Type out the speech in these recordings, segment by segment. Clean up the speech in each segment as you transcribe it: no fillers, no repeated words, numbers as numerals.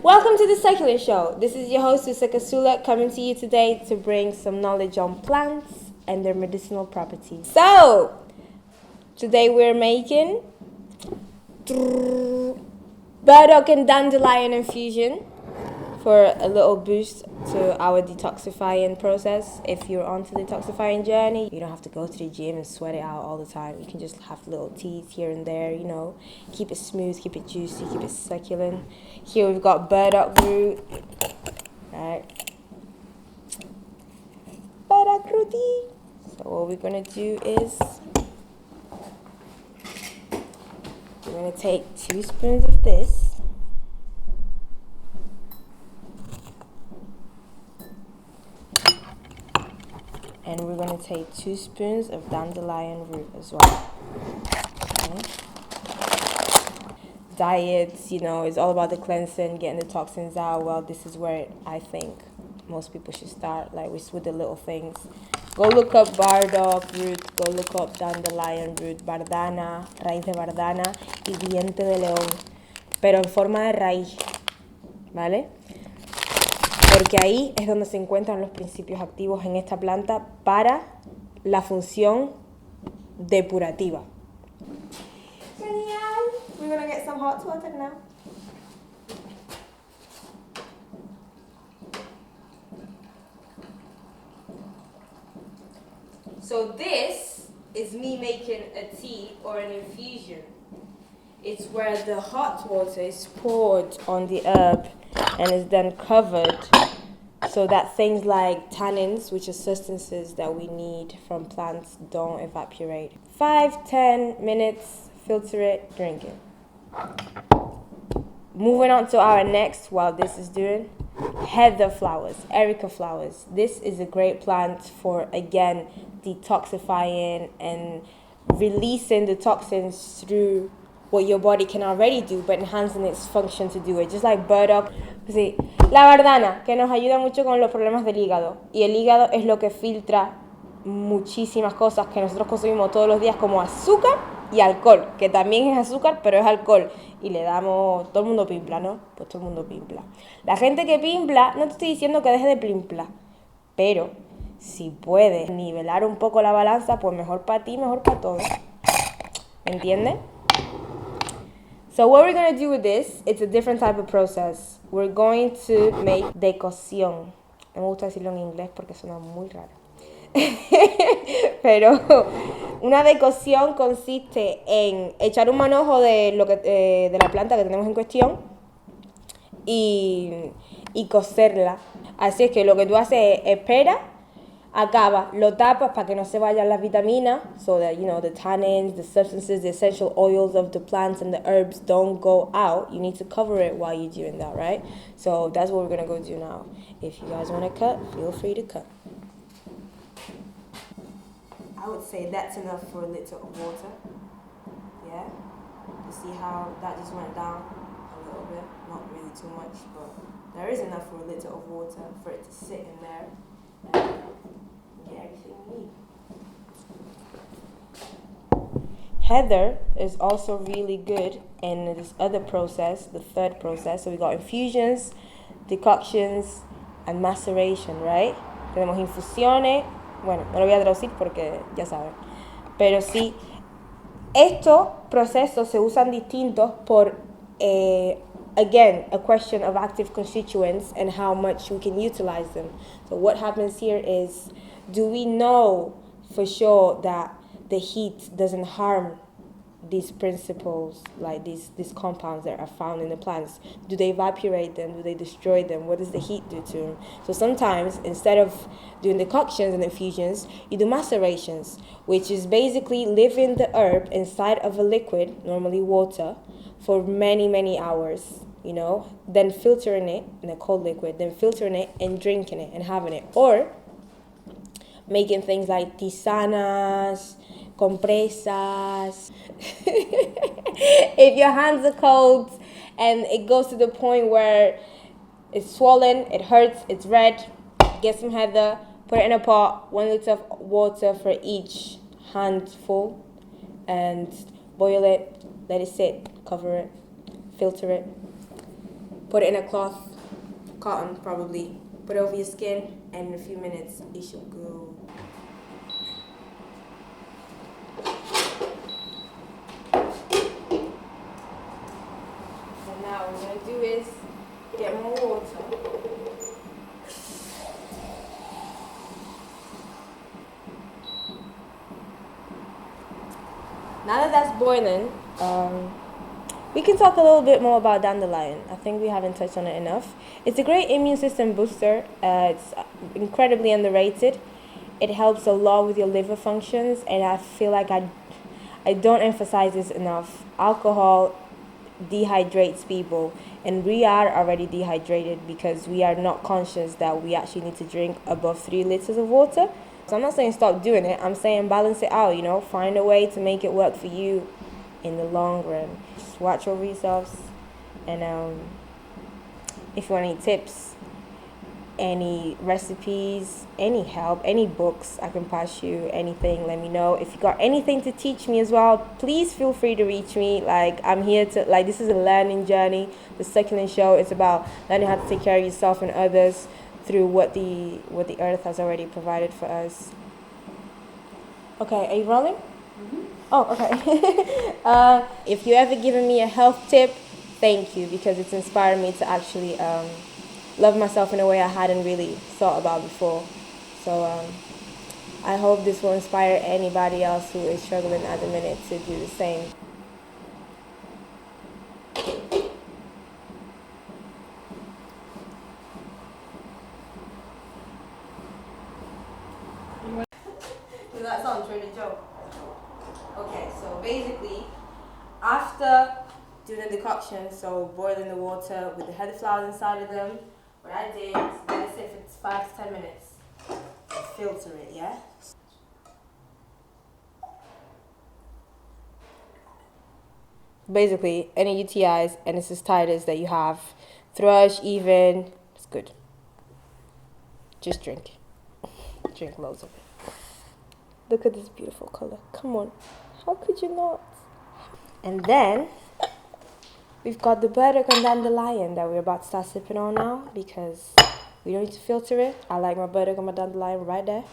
Welcome to the Succulent Show. This is your host, Succulent, coming to you today to bring some knowledge on plants and their medicinal properties. So, today we're making Burdock and Dandelion infusion for a little boost to our detoxifying process. If you're on to the detoxifying journey, you don't have to go to the gym and sweat it out all the time. You can just have little teas here and there, keep it smooth, keep it juicy, keep it succulent. Here we've got Burdock Root, right? Burdock Rooty. So what we're gonna do is, we're gonna take 2 spoons of this. And we're going to take 2 spoons of dandelion root as well. Okay. Diets, it's all about the cleansing, getting the toxins out. Well, this is where I think most people should start, with the little things. Go look up Burdock Root, go look up Dandelion Root, bardana, raíz de bardana y diente de león, pero en forma de raíz, ¿vale? Porque ahí es donde se encuentran los principios activos en esta planta para la función depurativa. Genial. We're gonna get some hot water now. So this is me making a tea or an infusion. It's where the hot water is poured on the herb and is then covered so that things like tannins, which are substances that we need from plants, don't evaporate. 5-10 minutes, filter it, drink it. Moving on to our next, while this is doing, heather flowers, erica flowers. This is a great plant for, again, detoxifying and releasing the toxins through what your body can already do, but enhancing its function to do it. Just like burdock. Sí. La bardana, que nos ayuda mucho con los problemas del hígado. Y el hígado es lo que filtra muchísimas cosas que nosotros consumimos todos los días, como azúcar y alcohol, que también es azúcar, pero es alcohol. Y le damos, todo el mundo pimpla, ¿no? Pues todo el mundo pimpla. La gente que pimpla, no te estoy diciendo que deje de pimpla, pero si puedes nivelar un poco la balanza, pues mejor para ti, mejor para todos. ¿Me entiendes? So what we're going to do with this, it's a different type of process. We're going to make decocción. No me gusta decirlo en inglés porque suena muy raro. Pero una decocción consiste en echar un manojo de la planta que tenemos en cuestión y cocerla. Así es que lo que tú haces es espera, acaba, lo tapas para que no se vayan las vitaminas, so that, the tannins, the substances, the essential oils of the plants and the herbs don't go out. You need to cover it while you're doing that, right? So that's what we're going to go do now. If you guys want to cut, feel free to cut. I would say that's enough for a liter of water. Yeah? You see how that just went down a little bit? Not really too much, but there is enough for a liter of water for it to sit in there and get everything we need. Heather is also really good in this other process, the third process. So we got infusions, decoctions, and maceration, right? Tenemos infusiones. Bueno, no lo voy a traducir porque ya saben. Pero sí, estos procesos se usan distintos por, again, a question of active constituents and how much we can utilize them. So what happens here is, do we know for sure that the heat doesn't harm these principles, like these compounds that are found in the plants? Do they evaporate them? Do they destroy them? What does the heat do to them? So sometimes, instead of doing decoctions and infusions, you do macerations, which is basically leaving the herb inside of a liquid, normally water, for many, many hours, then filtering it in a cold liquid, then filtering it and drinking it and having it. Or making things like tisanas, compresas. If your hands are cold and it goes to the point where it's swollen, it hurts, it's red, get some heather, put it in a pot, 1 liter of water for each handful, and boil it, let it sit, cover it, filter it. Put it in a cloth, cotton probably. Put it over your skin, and in a few minutes it should go. So now what we're gonna do is get more water. Now that that's boiling, we can talk a little bit more about dandelion. I think we haven't touched on it enough. It's a great immune system booster. It's incredibly underrated. It helps a lot with your liver functions, and I feel like I don't emphasize this enough. Alcohol dehydrates people, and we are already dehydrated because we are not conscious that we actually need to drink above 3 liters of water. So I'm not saying stop doing it. I'm saying balance it out, find a way to make it work for you in the long run. Just watch over yourselves, and if you want any tips, any recipes, any help, any books I can pass you, anything, let me know. If you got anything to teach me as well, please feel free to reach me. I'm here to, this is a learning journey. The Succulent Show is about learning how to take care of yourself and others through what the earth has already provided for us. Okay, are you rolling? Oh, okay. If you ever given me a health tip, thank you, because it's inspired me to actually love myself in a way I hadn't really thought about before. So I hope this will inspire anybody else who is struggling at the minute to do the same. That sounds really joke. Okay, so basically, after doing the decoction, so boiling the water with the heather flowers inside of them, what I did is let it sit for 5 to 10 minutes. Filter it, yeah? Basically, any UTIs and cystitis that you have, thrush even, it's good. Just drink. Drink loads of it. Look at this beautiful color. Come on. How could you not? And then we've got the burdock and dandelion that we're about to start sipping on now, because we don't need to filter it. I like my burdock and my dandelion right there.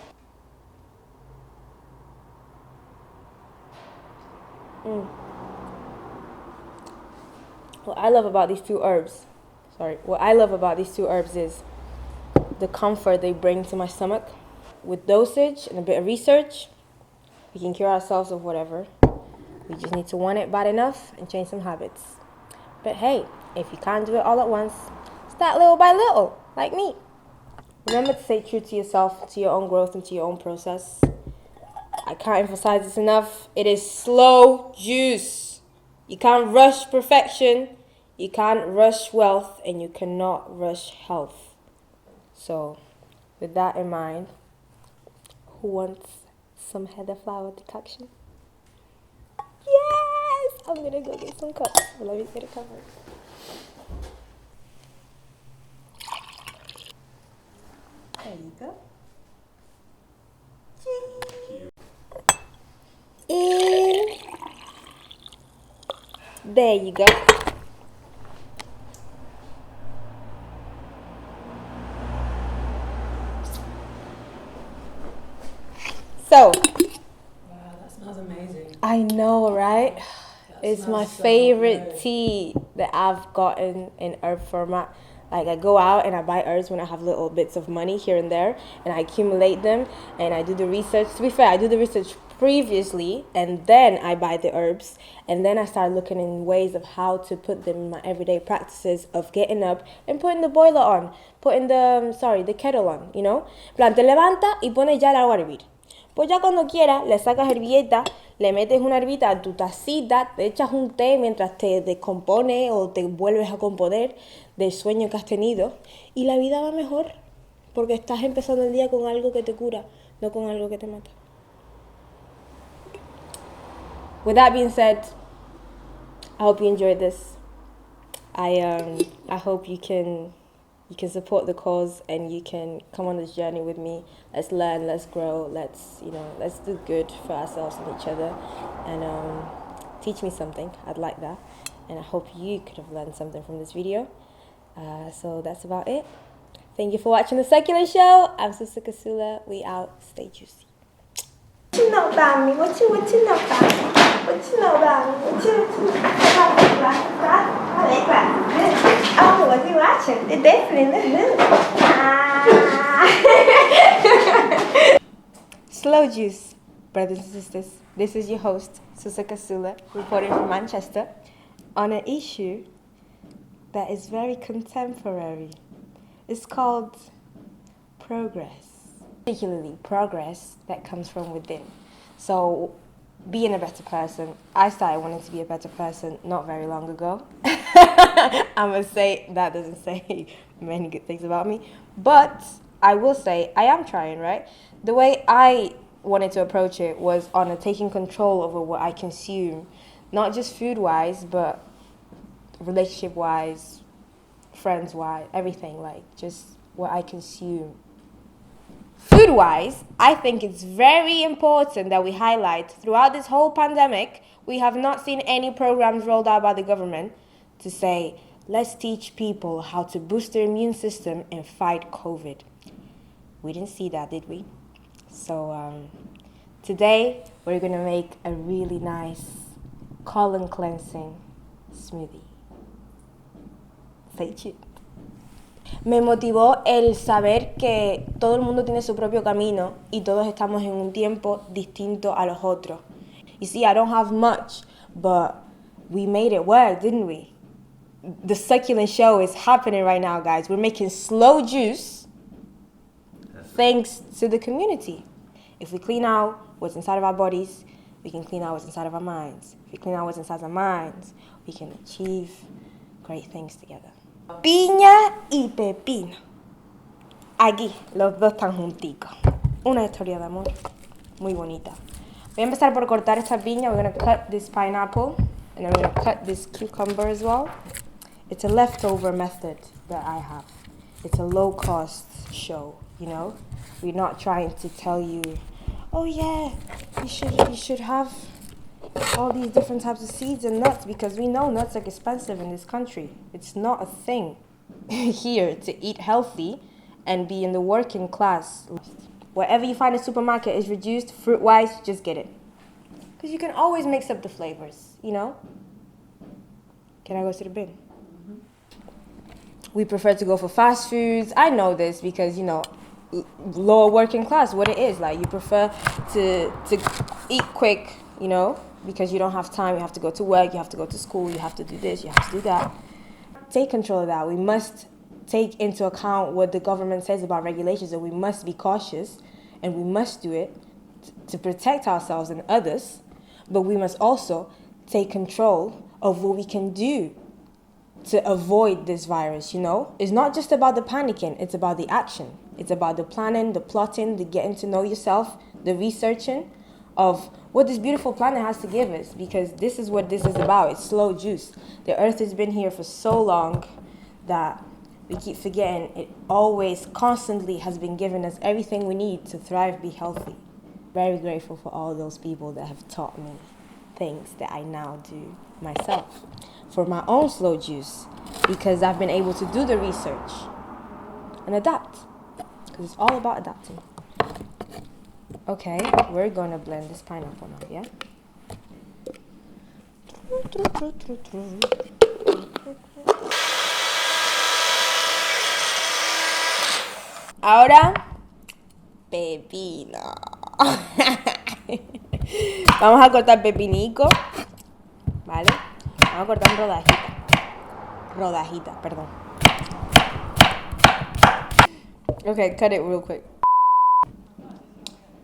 What I love about these two herbs is the comfort they bring to my stomach. With dosage and a bit of research, we can cure ourselves of whatever. We just need to want it bad enough and change some habits. But hey, if you can't do it all at once, start little by little, like me. Remember to stay true to yourself, to your own growth, and to your own process. I can't emphasize this enough. It is slow juice. You can't rush perfection, you can't rush wealth, and you cannot rush health. So, with that in mind, who wants some heather flower decoction? Yes! I'm gonna go get some cups. Let me get a cover. There you go. In. There you go. So. Wow, that smells amazing. I know, right? It's my favorite tea that I've gotten in herb format. I go out and I buy herbs when I have little bits of money here and there, and I accumulate them, and I do the research. To be fair, I do the research previously, and then I buy the herbs, and then I start looking in ways of how to put them in my everyday practices of getting up and putting the boiler on, putting the kettle on, Plan, te levanta y pones ya el agua a hervir. Pues ya cuando quieras, le sacas hervilleta, le metes una herbita a tu tacita, te echas un té mientras te descompone o te vuelves a componer del sueño que has tenido, y la vida va mejor, porque estás empezando el día con algo que te cura, no con algo que te mata. With that being said, I hope you enjoyed this. I hope you can support the cause and you can come on this journey with me. Let's learn, let's grow, let's do good for ourselves and each other, and teach me something. I'd like that, and I hope you could have learned something from this video. So that's about it. Thank you for watching the Succulent Show. I'm Sister Kasula. We out. Stay juicy. What you know about me? What you know about me? What you know about me? What you know about me? Oh, what you watching? It definitely. Slow juice, brothers and sisters. This is your host, Sister Kasula, reporting from Manchester on an issue that is very contemporary. It's called progress, particularly progress that comes from within. So, being a better person, I started wanting to be a better person not very long ago. I'm going to say that doesn't say many good things about me, but I will say I am trying, right? The way I wanted to approach it was on a taking control over what I consume, not just food-wise, but relationship-wise, friends-wise, everything, like just what I consume. Food-wise, I think it's very important that we highlight throughout this whole pandemic, we have not seen any programs rolled out by the government to say, let's teach people how to boost their immune system and fight COVID. We didn't see that, did we? So today, we're going to make a really nice colon cleansing smoothie. Stay tuned. Me motivó el saber que todo el mundo tiene su propio camino y todos estamos en un tiempo distinto a los otros. You see, I don't have much, but we made it work, didn't we? The Succulent Show is happening right now, guys. We're making slow juice thanks to the community. If we clean out what's inside of our bodies, we can clean out what's inside of our minds. If we clean out what's inside our minds, we can achieve great things together. Piña y pepino. Aquí, los dos están junticos. Una historia de amor muy bonita. Voy a empezar por cortar esta piña. We're going to cut this pineapple. And then we're going to cut this cucumber as well. It's a leftover method that I have. It's a low-cost show, you know? We're not trying to tell you, oh yeah, you should have all these different types of seeds and nuts, because we know nuts are expensive in this country. It's not a thing here to eat healthy and be in the working class. Wherever you find a supermarket is reduced, fruit-wise, just get it. Because you can always mix up the flavors, you know? Can I go to the bin? We prefer to go for fast foods. I know this because, you know, lower working class, what it is. Like, you prefer to eat quick, you know, because you don't have time. You have to go to work, you have to go to school, you have to do this, you have to do that. Take control of that. We must take into account what the government says about regulations, and we must be cautious, and we must do it to protect ourselves and others, but we must also take control of what we can do to avoid this virus, you know? It's not just about the panicking, it's about the action. It's about the planning, the plotting, the getting to know yourself, the researching of what this beautiful planet has to give us, because this is what this is about. It's slow juice. The earth has been here for so long that we keep forgetting it always, constantly has been giving us everything we need to thrive, be healthy. Very grateful for all those people that have taught me things that I now do myself for my own slow juice, because I've been able to do the research and adapt, because it's all about adapting. Okay, we're going to blend this pineapple now, yeah? Ahora, pepino. Vamos a cortar pepinico, ¿vale? Vamos a cortar en rodajitas, perdón. Okay, cut it real quick.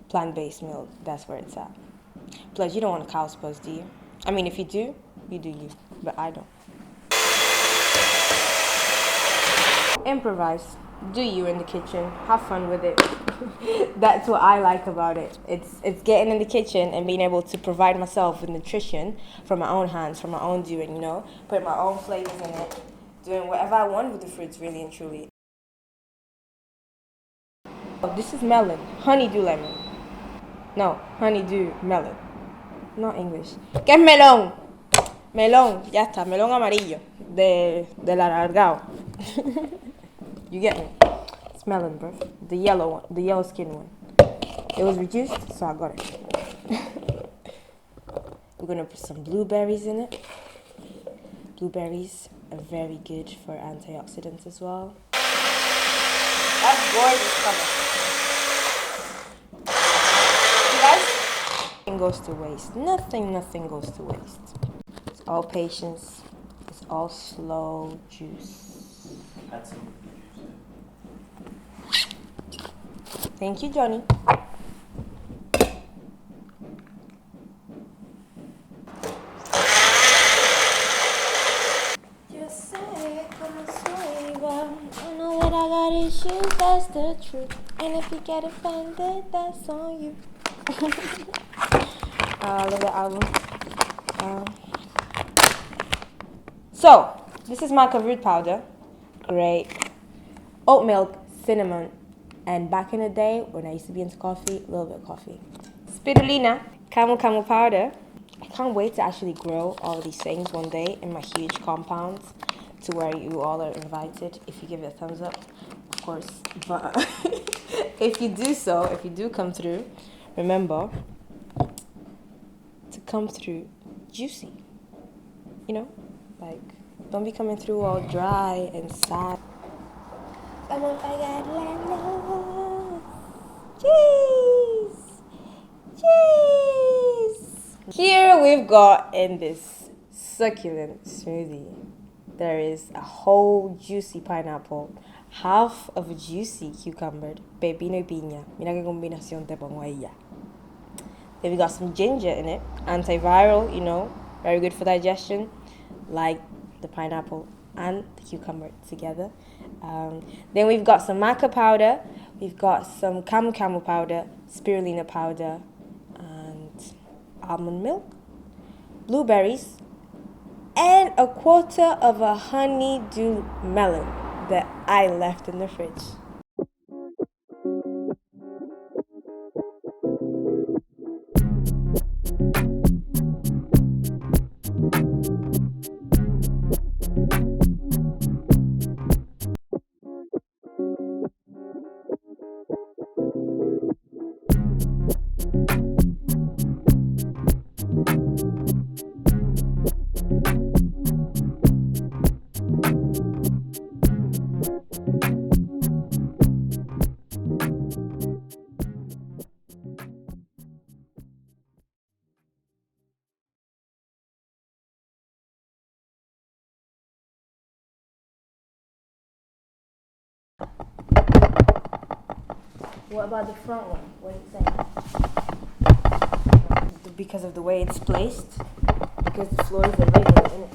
Plant-based milk, that's where it's at. Plus, you don't want a cow's pus, do you? I mean, if you do you, but I don't. Improvise. Do you in the kitchen. Have fun with it. That's what I like about it. It's getting in the kitchen and being able to provide myself with nutrition from my own hands, from my own doing, you know? Putting my own flavors in it. Doing whatever I want with the fruits, really and truly. Oh, this is melon. Honeydew lemon. No, honeydew melon. Not English. ¿Qué es melón? Melón, ya está, melón amarillo, del alargado. You get me? It's melon, bro. The yellow one, the yellow skin one. It was reduced, so I got it. We're gonna put some blueberries in it. Blueberries are very good for antioxidants as well. That's gorgeous color. You guys, nothing goes to waste. Nothing goes to waste. It's all patience. It's all slow juice. Add some juice. Thank you, Johnny. I know that I got issues, that's the truth. And if you get offended, that's on you. I love the album. So, this is maca root powder. Great. Oat milk, cinnamon. And back in the day, when I used to be into coffee, a little bit of coffee. Spirulina, camel powder. I can't wait to actually grow all of these things one day in my huge compounds to where you all are invited if you give it a thumbs up, of course. But if you do come through, remember to come through juicy. You know, like don't be coming through all dry and sad. Cheese. Here we've got in this succulent smoothie. There is a whole juicy pineapple, half of a juicy cucumber, pepino y piña. Mira qué combinación te pongo ahí ya. Then we got some ginger in it, antiviral, you know, very good for digestion, like the pineapple and the cucumber together. Then we've got some maca powder, we've got some camel powder, spirulina powder, and almond milk, blueberries, and a quarter of a honeydew melon that I left in the fridge. What about the front one? What are you saying? Because of the way it's placed, because the floor is irregular, isn't it?